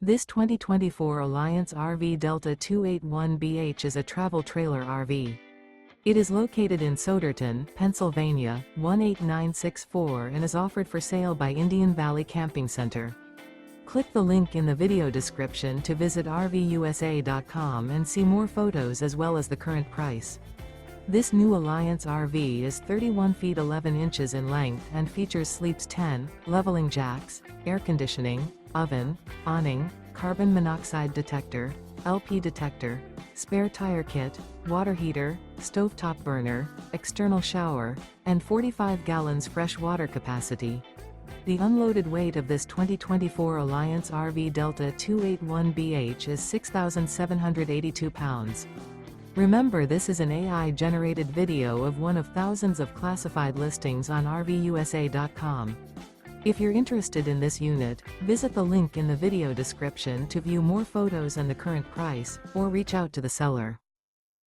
This 2024 Alliance RV Delta 281BH is a travel trailer RV. It is located in Souderton, Pennsylvania, 18964 and is offered for sale by Indian Valley Camping Center. Click the link in the video description to visit RVUSA.com and see more photos as well as the current price. This new Alliance RV is 31 feet 11 inches in length and features sleeps 10, leveling jacks, air conditioning, oven, awning, carbon monoxide detector, LP detector, spare tire kit, water heater, stovetop burner, external shower, and 45 gallons fresh water capacity. The unloaded weight of this 2024 Alliance RV Delta 281BH is 6,782 pounds. Remember, this is an AI-generated video of one of thousands of classified listings on RVUSA.com. If you're interested in this unit, visit the link in the video description to view more photos and the current price, or reach out to the seller.